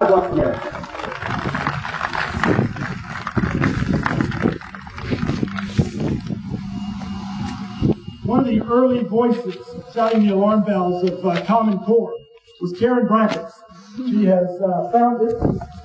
Bracken. One of the early voices sounding the alarm bells of Common Core was Karen Bracken. She has founded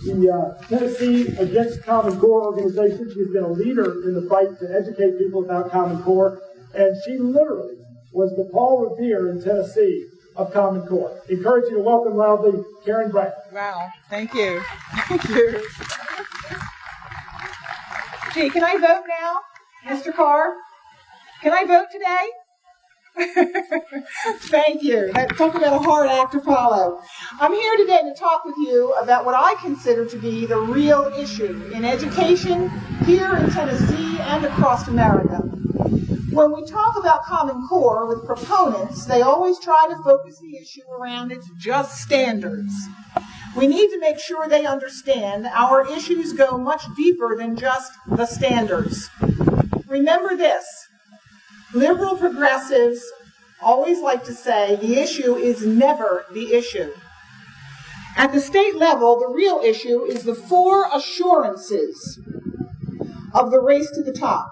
the Tennessee Against Common Core organization. She's been a leader in the fight to educate people about Common Core, and she literally was the Paul Revere in Tennessee of Common Core. Encourage you to welcome loudly Karen Bracken. Wow, thank you. Thank you. Gee, can I vote now, Mr. Carr? Can I vote today? Thank you. Talk about a hard act to follow. I'm here today to talk with you about what I consider to be the real issue in education here in Tennessee and across America. When we talk about Common Core with proponents, they always try to focus the issue around its just standards. We need to make sure they understand our issues go much deeper than just the standards. Remember this. Liberal progressives always like to say the issue is never the issue. At the state level, the real issue is the 4 assurances of the race to the top.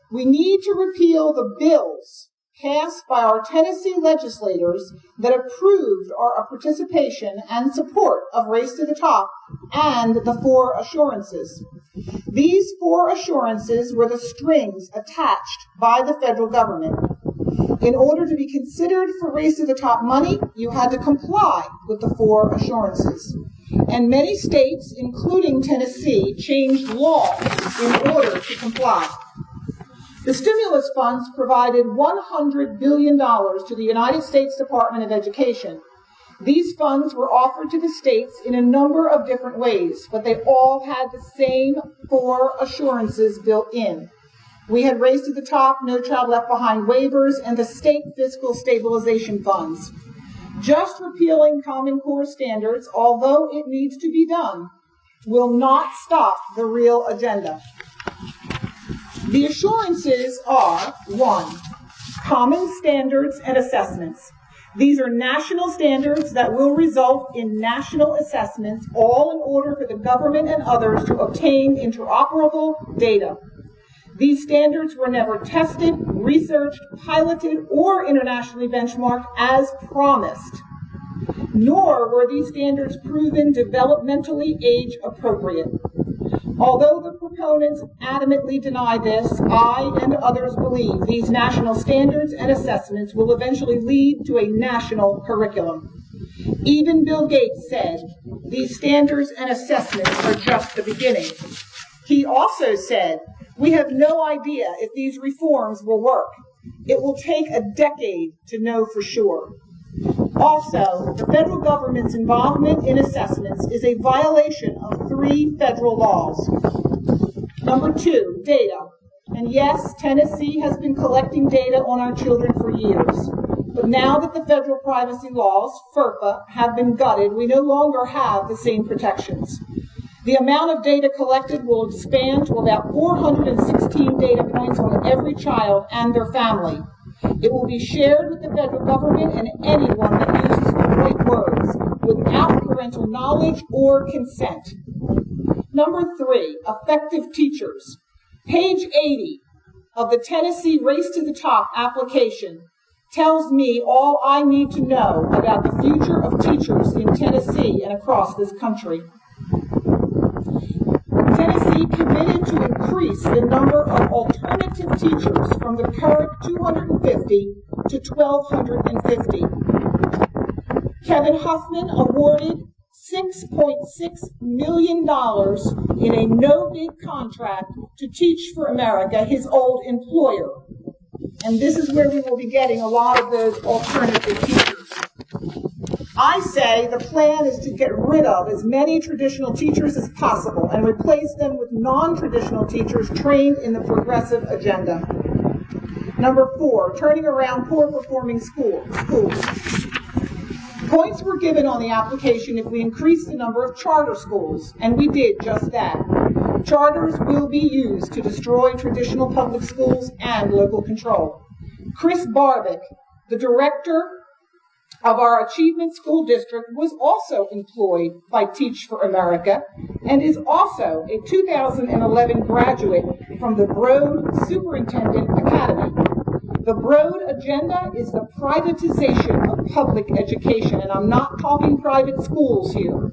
We need to repeal the bills passed by our Tennessee legislators that approved our participation and support of Race to the Top and the 4 assurances. These 4 assurances were the strings attached by the federal government. In order to be considered for Race to the Top money, you had to comply with the 4 assurances. And many states, including Tennessee, changed laws in order to comply. The stimulus funds provided $100 billion to the United States Department of Education. These funds were offered to the states in a number of different ways, but they all had the same 4 assurances built in. We had Race to the Top, No Child Left Behind waivers, and the state fiscal stabilization funds. Just repealing Common Core standards, although it needs to be done, will not stop the real agenda. The assurances are, 1, common standards and assessments. These are national standards that will result in national assessments, all in order for the government and others to obtain interoperable data. These standards were never tested, researched, piloted, or internationally benchmarked as promised. Nor were these standards proven developmentally age appropriate. Although the proponents adamantly deny this, I and others believe these national standards and assessments will eventually lead to a national curriculum. Even Bill Gates said, these standards and assessments are just the beginning. He also said, we have no idea if these reforms will work. It will take a decade to know for sure. Also, the federal government's involvement in assessments is a violation of 3 federal laws. Number 2, data. And yes, Tennessee has been collecting data on our children for years. But now that the federal privacy laws, FERPA, have been gutted, we no longer have the same protections. The amount of data collected will expand to about 416 data points on every child and their family. It will be shared with the federal government and anyone that uses the right words without parental knowledge or consent. Number 3, effective teachers. Page 80 of the Tennessee Race to the Top application tells me all I need to know about the future of teachers in Tennessee and across this country. Tennessee committed to increase the number of alternative teachers from the current 250 to 1,250. Kevin Huffman awarded $6.6 million in a no-bid contract to Teach for America, his old employer. And this is where we will be getting a lot of those alternative teachers. I say the plan is to get rid of as many traditional teachers as possible and replace them with non-traditional teachers trained in the progressive agenda. Number 4, turning around poor-performing schools. Points were given on the application if we increased the number of charter schools, and we did just that. Charters will be used to destroy traditional public schools and local control. Chris Barbick, the director of our Achievement School District was also employed by Teach for America and is also a 2011 graduate from the Broad Superintendent Academy. The Broad agenda is the privatization of public education, and I'm not talking private schools here.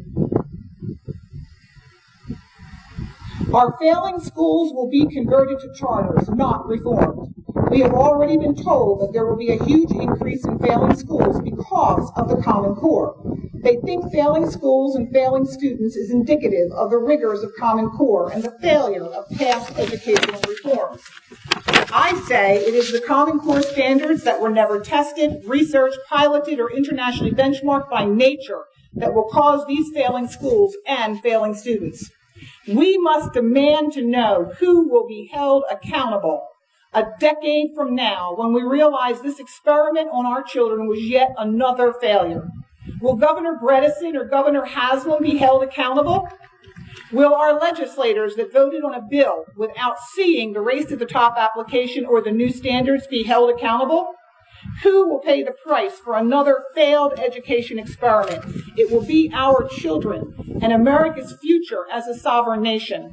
Our failing schools will be converted to charters, not reformed. We have already been told that there will be a huge increase in failing schools because of the Common Core. They think failing schools and failing students is indicative of the rigors of Common Core and the failure of past educational reforms. I say it is the Common Core standards that were never tested, researched, piloted, or internationally benchmarked by nature that will cause these failing schools and failing students. We must demand to know who will be held accountable a decade from now when we realize this experiment on our children was yet another failure. Will Governor Bredesen or Governor Haslam be held accountable? Will our legislators that voted on a bill without seeing the Race to the Top application or the new standards be held accountable? Who will pay the price for another failed education experiment? It will be our children and America's future as a sovereign nation.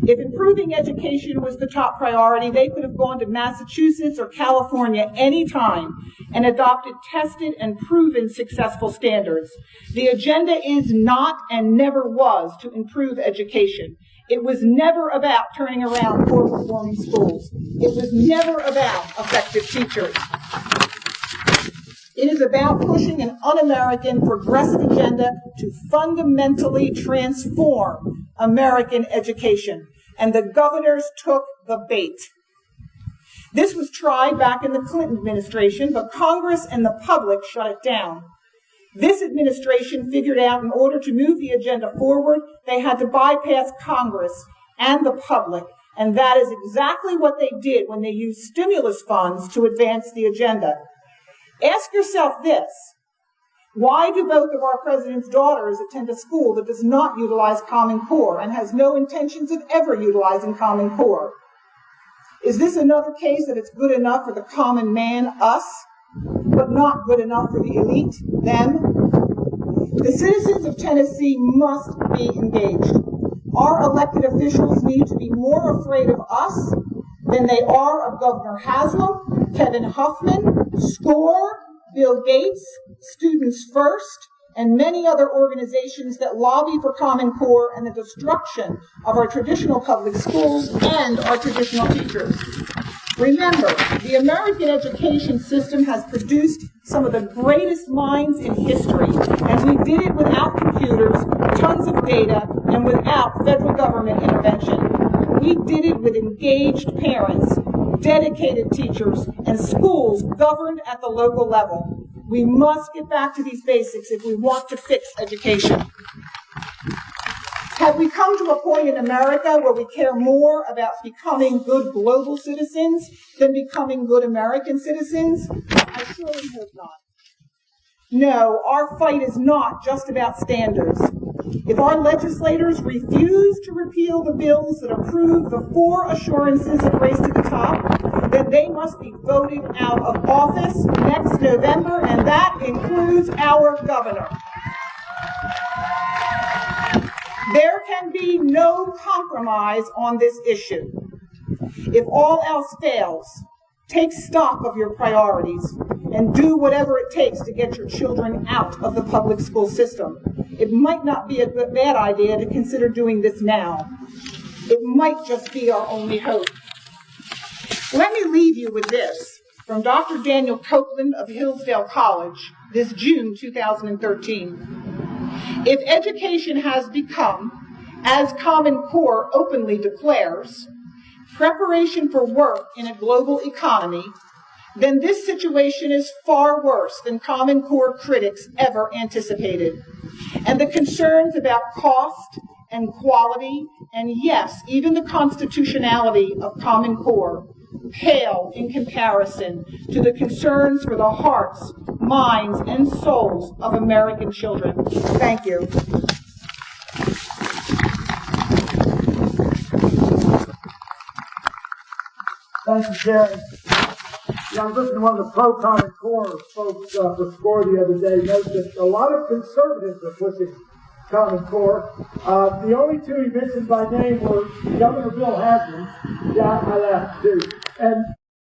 If improving education was the top priority, they could have gone to Massachusetts or California any time and adopted tested and proven successful standards. The agenda is not and never was to improve education. It was never about turning around poor performing schools. It was never about effective teachers. It is about pushing an un-American progressive agenda to fundamentally transform American education. And the governors took the bait. This was tried back in the Clinton administration, but Congress and the public shut it down. This administration figured out in order to move the agenda forward, they had to bypass Congress and the public. And that is exactly what they did when they used stimulus funds to advance the agenda. Ask yourself this. Why do both of our president's daughters attend a school that does not utilize Common Core and has no intentions of ever utilizing Common Core? Is this another case that it's good enough for the common man, us, but not good enough for the elite, them? The citizens of Tennessee must be engaged. Our elected officials need to be more afraid of us than they are of Governor Haslam, Kevin Huffman, SCORE, Bill Gates, Students First, and many other organizations that lobby for Common Core and the destruction of our traditional public schools and our traditional teachers. Remember, the American education system has produced some of the greatest minds in history, and we did it without computers, tons of data, and without federal government intervention. We did it with engaged parents, dedicated teachers, and schools governed at the local level. We must get back to these basics if we want to fix education. Have we come to a point in America where we care more about becoming good global citizens than becoming good American citizens? I surely hope not. No, our fight is not just about standards. If our legislators refuse to repeal the bills that approve the 4 assurances of Race to the Top, then they must be voted out of office next November, and that includes our governor. There can be no compromise on this issue. If all else fails, take stock of your priorities and do whatever it takes to get your children out of the public school system. It might not be a bad idea to consider doing this now. It might just be our only hope. Let me leave you with this from Dr. Daniel Copeland of Hillsdale College this June 2013. If education has become, as Common Core openly declares, preparation for work in a global economy, then this situation is far worse than Common Core critics ever anticipated. And the concerns about cost and quality, and yes, even the constitutionality of Common Core, pale in comparison to the concerns for the hearts, minds, and souls of American children. Thank you. Thank you, Karen. I was listening to one of the pro-Common Core folks for SCORE the other day, noted that a lot of conservatives are pushing Common Core. The only two he mentioned by name were Governor Bill Haslam. Yeah, I laughed too. And